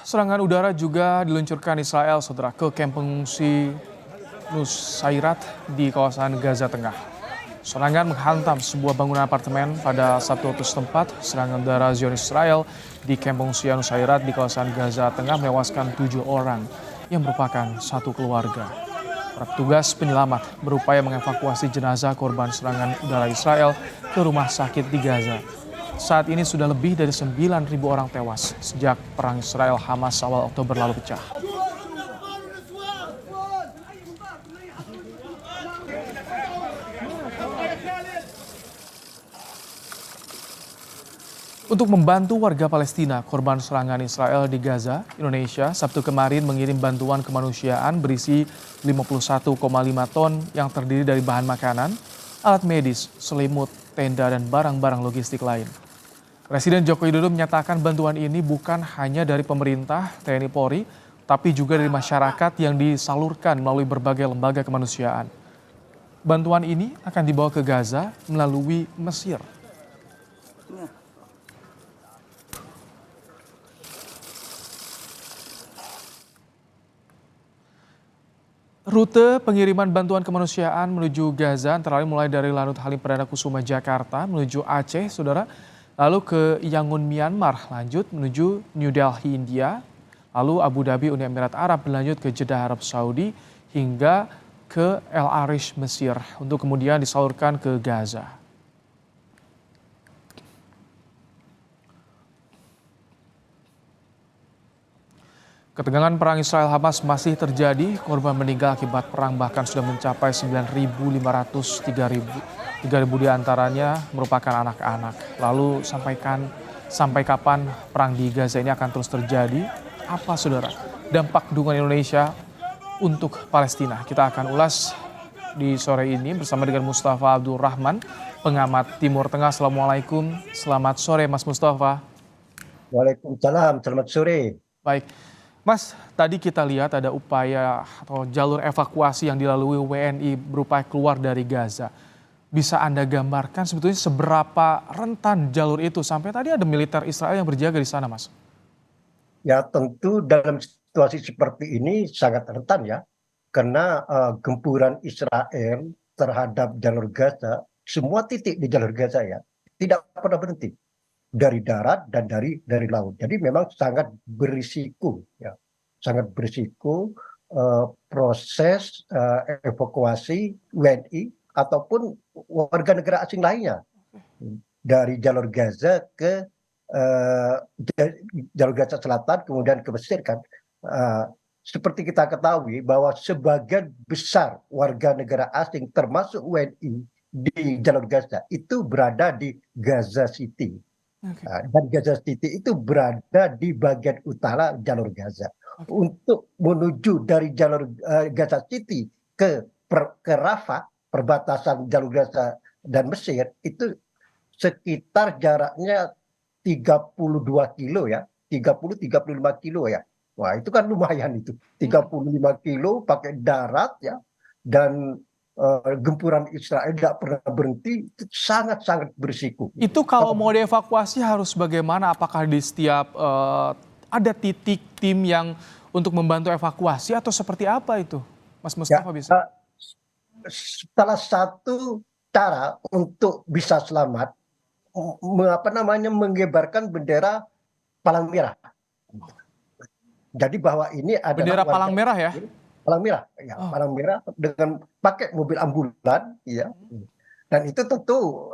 Serangan udara juga diluncurkan Israel, saudara, ke kamp pengungsi Nusairat di kawasan Gaza Tengah. Serangan menghantam sebuah bangunan apartemen pada Sabtu waktu setempat. Serangan udara Zionis Israel di kamp pengungsian Nusairat di kawasan Gaza Tengah menewaskan 7 orang yang merupakan satu keluarga. Para petugas penyelamat berupaya mengevakuasi jenazah korban serangan udara Israel ke rumah sakit di Gaza. Saat ini sudah lebih dari 9.000 orang tewas sejak perang Israel-Hamas awal Oktober lalu pecah. Untuk membantu warga Palestina korban serangan Israel di Gaza, Indonesia Sabtu kemarin mengirim bantuan kemanusiaan berisi 51,5 ton yang terdiri dari bahan makanan, alat medis, selimut, tenda, dan barang-barang logistik lain. Presiden Joko Widodo menyatakan bantuan ini bukan hanya dari pemerintah, TNI Polri, tapi juga dari masyarakat yang disalurkan melalui berbagai lembaga kemanusiaan. Bantuan ini akan dibawa ke Gaza melalui Mesir. Rute pengiriman bantuan kemanusiaan menuju Gaza antara lain mulai dari Lanut Halim Perdana Kusuma Jakarta menuju Aceh, saudara, lalu ke Yangon Myanmar, lanjut menuju New Delhi India, lalu Abu Dhabi Uni Emirat Arab, berlanjut ke Jeddah Arab Saudi hingga ke El Arish Mesir untuk kemudian disalurkan ke Gaza. Ketegangan perang Israel-Hamas masih terjadi, korban meninggal akibat perang bahkan sudah mencapai 9.500, 3.000 diantaranya merupakan anak-anak. Lalu sampai kapan perang di Gaza ini akan terus terjadi? Apa saudara dampak dukungan Indonesia untuk Palestina? Kita akan ulas di sore ini bersama dengan Mustafa Abdul Rahman, pengamat Timur Tengah. Assalamualaikum, selamat sore Mas Mustafa. Waalaikumsalam, selamat sore. Baik. Mas, tadi kita lihat ada upaya atau jalur evakuasi yang dilalui WNI berupaya keluar dari Gaza. Bisa Anda gambarkan sebetulnya seberapa rentan jalur itu sampai tadi ada militer Israel yang berjaga di sana, Mas? Ya tentu dalam situasi seperti ini sangat rentan ya, karena gempuran Israel terhadap jalur Gaza, semua titik di jalur Gaza ya, tidak pernah berhenti. Dari darat dan dari laut. Jadi memang sangat berisiko ya. Sangat berisiko proses evakuasi WNI ataupun warga negara asing lainnya dari jalur Gaza ke jalur Gaza Selatan kemudian ke Mesir kan. Seperti kita ketahui bahwa sebagian besar warga negara asing termasuk WNI di jalur Gaza itu berada di Gaza City. Dan Gaza City itu berada di bagian utara jalur Gaza. Untuk menuju dari jalur Gaza City ke Rafah, perbatasan jalur Gaza dan Mesir, itu sekitar jaraknya 32 kilo ya, 30-35 kilo ya. Wah itu kan lumayan itu, 35 kilo pakai darat ya, dan gempuran Israel tidak pernah berhenti, sangat-sangat berisiko. Itu kalau mau dievakuasi harus bagaimana? Apakah di setiap ada titik tim yang untuk membantu evakuasi atau seperti apa itu, Mas Mustafa bisa? Salah satu cara untuk bisa selamat, mengibarkan bendera palang merah. Jadi bahwa ini adalah bendera palang merah ya? Palang merah, ya, palang merah dengan pakai mobil ambulan, ya. Dan itu tentu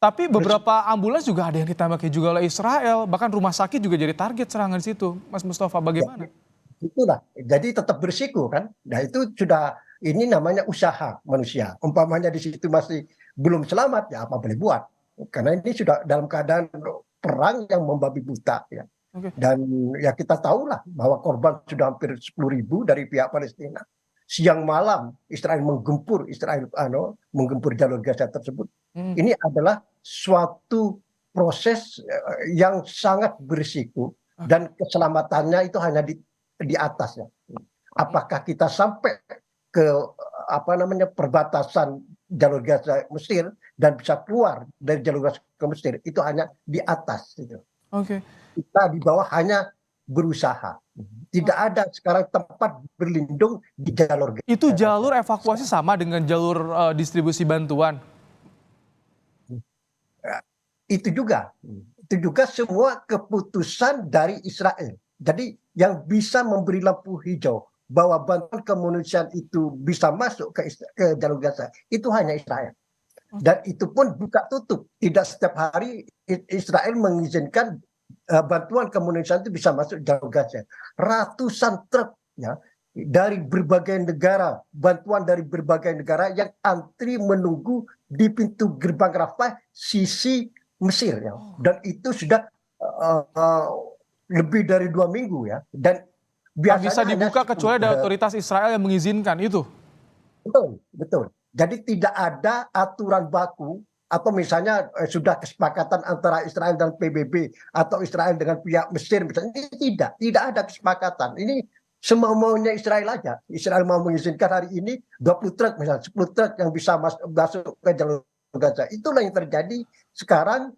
Tapi beberapa ambulans juga ada yang ditembaki juga oleh Israel, bahkan rumah sakit juga jadi target serangan di situ, Mas Mustafa. Bagaimana? Ya, itulah, jadi tetap berisiko kan. Nah itu sudah, ini namanya usaha manusia. Umpamanya di situ masih belum selamat, ya apa boleh buat. Karena ini sudah dalam keadaan perang yang membabi buta, ya. Dan ya kita tahulah bahwa korban sudah hampir 10.000 dari pihak Palestina. Siang malam Israel menggempur jalur Gaza tersebut. Ini adalah suatu proses yang sangat berisiko dan keselamatannya itu hanya di atasnya. Apakah kita sampai ke perbatasan jalur Gaza Mesir dan bisa keluar dari jalur Gaza ke Mesir, itu hanya di atas gitu. Kita di bawah hanya berusaha. Tidak ada sekarang tempat berlindung di jalur Itu Gaza. jalur evakuasi sama dengan jalur distribusi bantuan. Itu juga semua keputusan dari Israel. Jadi yang bisa memberi lampu hijau bahwa bantuan kemanusiaan itu bisa masuk ke jalur Gaza itu hanya Israel. Dan itu pun buka tutup. Tidak setiap hari Israel mengizinkan bantuan kemanusiaan itu bisa masuk jalur Gaza. Ratusan truk ya dari berbagai negara, bantuan dari berbagai negara yang antri menunggu di pintu gerbang Rafah sisi Mesir ya. Dan itu sudah lebih dari 2 minggu ya. Dan Tak bisa biasanya dibuka kecuali ada otoritas Israel yang mengizinkan itu. betul. Jadi tidak ada aturan baku atau misalnya sudah kesepakatan antara Israel dan PBB atau Israel dengan pihak Mesir misalnya. Ini tidak ada kesepakatan. Ini semau-maunya Israel aja. Israel mau mengizinkan hari ini 20 truk misalnya, 10 truk yang bisa masuk ke jalur Gaza. Itulah yang terjadi sekarang,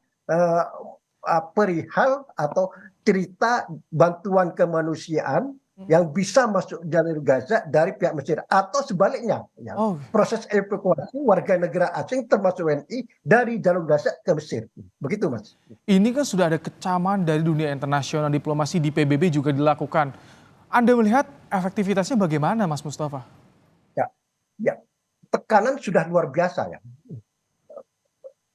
perihal atau cerita bantuan kemanusiaan yang bisa masuk jalur Gaza dari pihak Mesir atau sebaliknya ya. Proses evakuasi warga negara asing termasuk WNI dari jalur Gaza ke Mesir. Begitu Mas. Ini kan sudah ada kecaman dari dunia internasional, diplomasi di PBB juga dilakukan. Anda melihat efektivitasnya bagaimana Mas Mustafa? Ya, tekanan sudah luar biasa ya.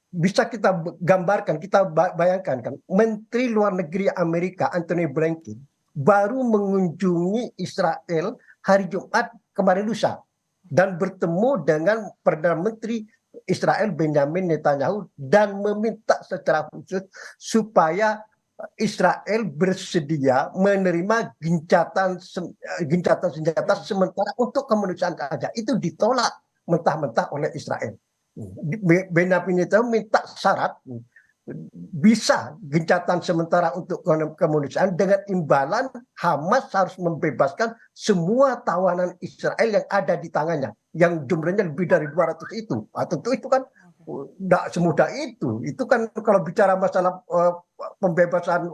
Bisa kita gambarkan, kita bayangkan kan, Menteri Luar Negeri Amerika Antony Blinken baru mengunjungi Israel hari Jumat kemarin lusa dan bertemu dengan Perdana Menteri Israel Benjamin Netanyahu dan meminta secara khusus supaya Israel bersedia menerima gencatan senjata sementara untuk kemanusiaan Gaza. Itu ditolak mentah-mentah oleh Israel. Benjamin Netanyahu minta syarat bisa gencatan sementara untuk kemanusiaan dengan imbalan Hamas harus membebaskan semua tawanan Israel yang ada di tangannya yang jumlahnya lebih dari 200 itu. Tentu itu kan tidak semudah itu. Itu kan kalau bicara masalah pembebasan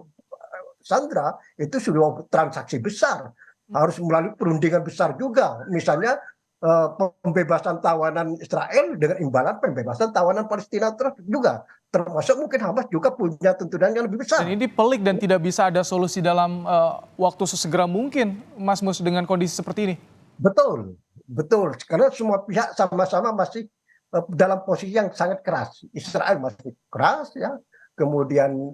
sandera itu sudah transaksi besar. Harus melalui perundingan besar juga. Misalnya pembebasan tawanan Israel dengan imbalan pembebasan tawanan Palestina terus juga. Termasuk mungkin Hamas juga punya tuntutan yang lebih besar. Dan ini pelik dan tidak bisa ada solusi dalam waktu sesegera mungkin, Mas Mus, dengan kondisi seperti ini. Betul. Karena semua pihak sama-sama masih dalam posisi yang sangat keras. Israel masih keras ya. Kemudian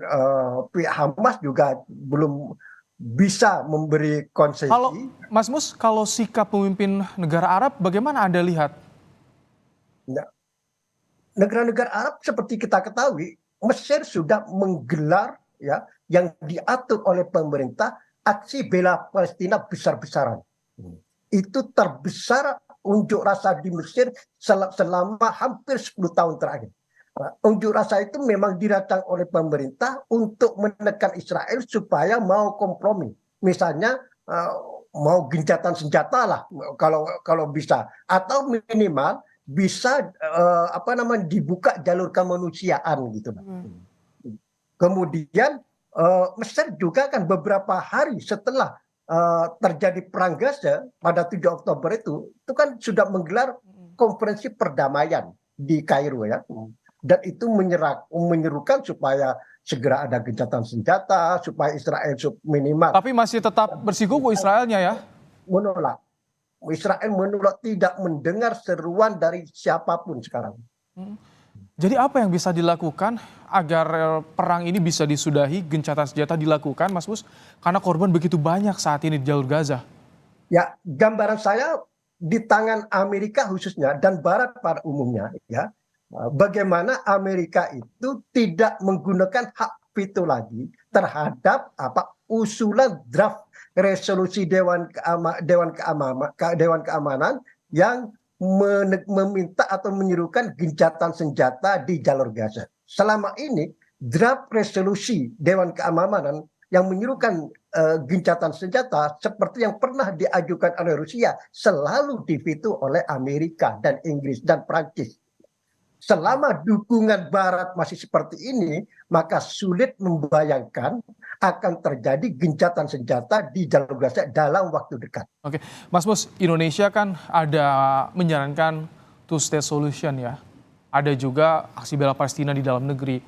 pihak Hamas juga belum bisa memberi konsesi. Kalau Mas Mus, kalau sikap pemimpin negara Arab bagaimana Anda lihat? Negara-negara Arab seperti kita ketahui, Mesir sudah menggelar ya yang diatur oleh pemerintah aksi bela Palestina besar-besaran. Itu terbesar unjuk rasa di Mesir selama hampir 10 tahun terakhir. Unjuk rasa itu memang dirancang oleh pemerintah untuk menekan Israel supaya mau kompromi. Misalnya mau gencatan senjata lah kalau bisa, atau minimal bisa dibuka jalur kemanusiaan gitu. Kemudian Mesir juga kan beberapa hari setelah terjadi perang Gaza pada 7 Oktober itu kan sudah menggelar konferensi perdamaian di Kairo ya. Dan itu menyerukan supaya segera ada gencatan senjata, supaya Israel minimal. Tapi masih tetap bersikuku Israelnya ya? Menolak. Israel menolak, tidak mendengar seruan dari siapapun sekarang. Jadi apa yang bisa dilakukan agar perang ini bisa disudahi, gencatan senjata dilakukan, Mas Mus? Karena korban begitu banyak saat ini di jalur Gaza. Ya, gambaran saya di tangan Amerika khususnya dan Barat pada umumnya ya. Bagaimana Amerika itu tidak menggunakan hak veto lagi terhadap usulan draft resolusi Dewan Keamanan yang meminta atau menyerukan gencatan senjata di jalur Gaza. Selama ini draft resolusi Dewan Keamanan yang menyerukan gencatan senjata seperti yang pernah diajukan oleh Rusia selalu diveto oleh Amerika dan Inggris dan Prancis. Selama dukungan Barat masih seperti ini, maka sulit membayangkan akan terjadi gencatan senjata di jalur Gaza dalam waktu dekat. Oke, Mas Mus, Indonesia kan ada menjalankan two state solution ya. Ada juga aksi bela Palestina di dalam negeri.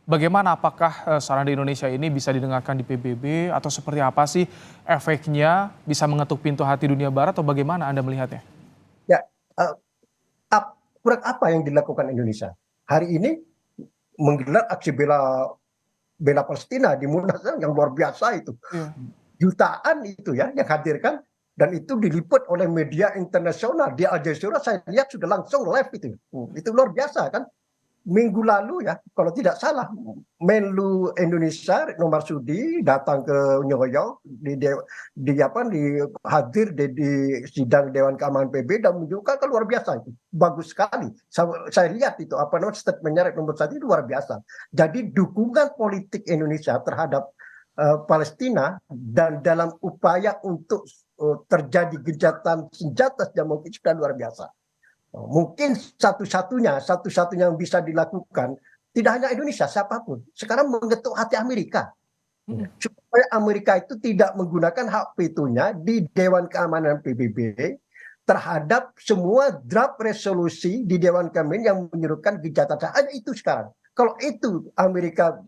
Bagaimana apakah saran di Indonesia ini bisa didengarkan di PBB atau seperti apa sih efeknya bisa mengetuk pintu hati dunia barat atau bagaimana Anda melihatnya? Ya, eh, kurang apa yang dilakukan Indonesia? Hari ini menggelar aksi bela Palestina di Monas yang luar biasa itu. Iya. Jutaan itu ya yang hadirkan, dan itu diliput oleh media internasional di Al Jazeera. Saya lihat sudah langsung live itu luar biasa kan. Minggu lalu ya kalau tidak salah, Menlu Indonesia Retno Marsudi datang ke New York di hadir di sidang Dewan Keamanan PBB dan menunjukkan luar biasa itu bagus sekali. Saya lihat itu statementnya Retno Marsudi luar biasa. Jadi dukungan politik Indonesia terhadap Palestina dan dalam upaya untuk terjadi gencatan senjata yang mungkin sudah luar biasa. Mungkin satu-satunya yang bisa dilakukan tidak hanya Indonesia, siapapun sekarang mengetuk hati Amerika supaya Amerika itu tidak menggunakan hak vetonya di Dewan Keamanan PBB terhadap semua draft resolusi di Dewan Keamanan yang menyerukan gencatan. Hanya itu sekarang. Kalau itu Amerika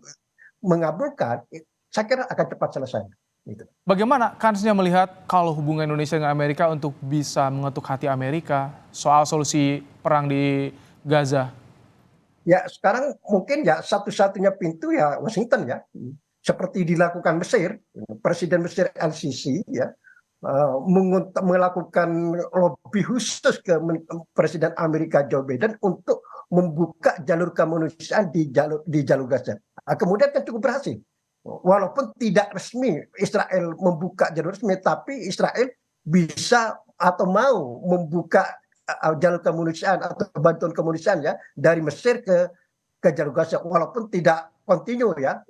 mengabulkan, saya kira akan cepat selesai. Gitu. Bagaimana kansnya melihat kalau hubungan Indonesia dengan Amerika untuk bisa mengetuk hati Amerika soal solusi perang di Gaza? Ya sekarang mungkin ya satu-satunya pintu ya Washington ya. Seperti dilakukan Mesir, Presiden Mesir El-Sisi ya melakukan lobby khusus ke Presiden Amerika Joe Biden untuk membuka jalur kemanusiaan di jalur Gaza. Kemudian kan cukup berhasil. Walaupun tidak resmi Israel membuka jalur resmi, tapi Israel bisa atau mau membuka jalur kemanusiaan atau bantuan kemanusiaan ya dari Mesir ke jalur Gaza, walaupun tidak kontinu ya.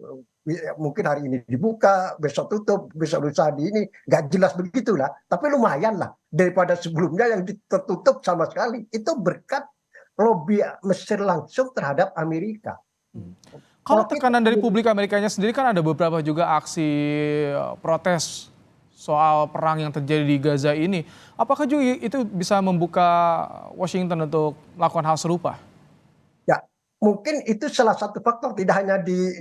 Mungkin hari ini dibuka, besok tutup, besok lusa di ini, nggak jelas begitulah. Tapi lumayan lah daripada sebelumnya yang tertutup sama sekali. Itu berkat lobby Mesir langsung terhadap Amerika. Kalau tekanan dari publik Amerikanya sendiri kan ada beberapa juga aksi protes soal perang yang terjadi di Gaza ini. Apakah juga itu bisa membuka Washington untuk melakukan hal serupa? Ya, mungkin itu salah satu faktor, tidak hanya di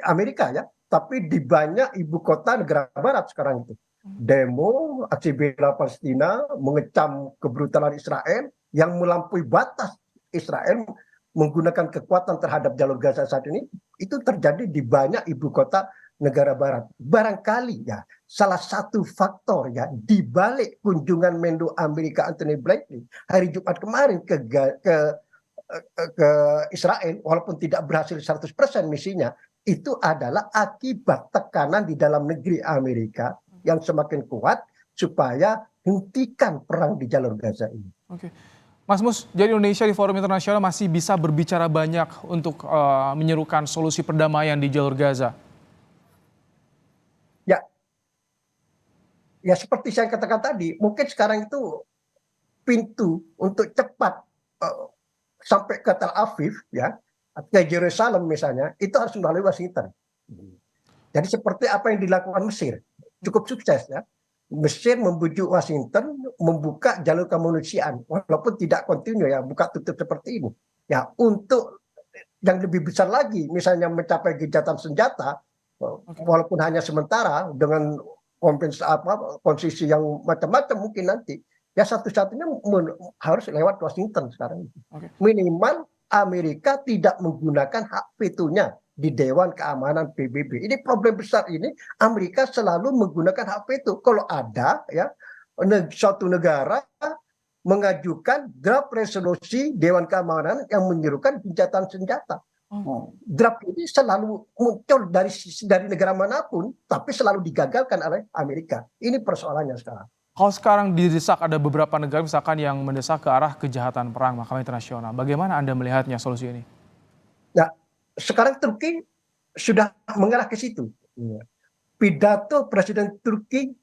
Amerika ya, tapi di banyak ibu kota negara barat sekarang itu. Demo, aksi bela Palestina, mengecam kebrutalan Israel yang melampaui batas Israel menggunakan kekuatan terhadap jalur Gaza saat ini, itu terjadi di banyak ibu kota negara barat. Barangkali ya salah satu faktor ya di balik kunjungan Menlu Amerika Antony Blinken hari Jumat kemarin ke Israel, walaupun tidak berhasil 100% misinya, itu adalah akibat tekanan di dalam negeri Amerika yang semakin kuat supaya hentikan perang di jalur Gaza ini. Oke. Mas Mus, jadi Indonesia di forum internasional masih bisa berbicara banyak untuk menyerukan solusi perdamaian di jalur Gaza? Ya seperti saya katakan tadi, mungkin sekarang itu pintu untuk cepat sampai ke Tel Aviv ya, ke Yerusalem misalnya, itu harus melalui Washington. Jadi seperti apa yang dilakukan Mesir, cukup sukses ya. Mesir membujuk Washington membuka jalur kemanusiaan, walaupun tidak kontinu ya, buka tutup seperti ini. Ya untuk yang lebih besar lagi, misalnya mencapai gencatan senjata, walaupun hanya sementara dengan konsisi yang macam-macam mungkin nanti, ya satu-satunya harus lewat Washington sekarang. Minimal Amerika tidak menggunakan hak vetonya di Dewan Keamanan PBB. Ini problem besar ini, Amerika selalu menggunakan hak veto. Kalau ada ya suatu negara mengajukan draft resolusi Dewan Keamanan yang menyerukan gencatan senjata. Draft ini selalu muncul dari negara manapun, tapi selalu digagalkan oleh Amerika. Ini persoalannya sekarang. Kalau sekarang didesak ada beberapa negara misalkan yang mendesak ke arah kejahatan perang Mahkamah Internasional, bagaimana Anda melihatnya solusi ini? Nah, sekarang Turki sudah mengarah ke situ. pidato Presiden Turki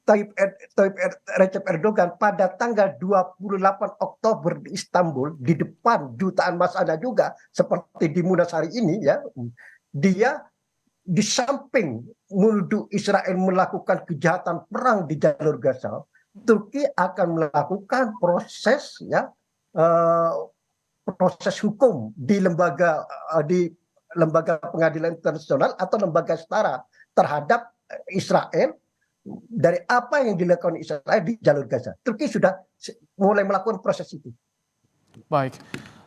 Recep Erdogan pada tanggal 28 Oktober di Istanbul di depan jutaan masanya juga seperti di Munas hari ini ya, dia di samping menuduh Israel melakukan kejahatan perang di jalur Gaza, Turki akan melakukan proses ya, proses hukum di lembaga pengadilan internasional atau lembaga setara terhadap Israel dari apa yang dilakukan Israel di jalur Gaza. Turki sudah mulai melakukan proses itu. Baik,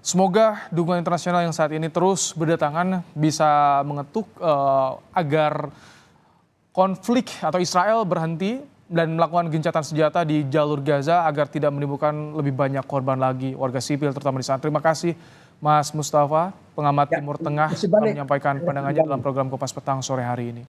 semoga dukungan internasional yang saat ini terus berdatangan bisa mengetuk agar konflik atau Israel berhenti dan melakukan gencatan senjata di jalur Gaza agar tidak menimbulkan lebih banyak korban lagi warga sipil terutama di sana. Terima kasih Mas Mustafa, pengamat Timur Tengah, telah menyampaikan pandangannya dalam program Kompas Petang sore hari ini.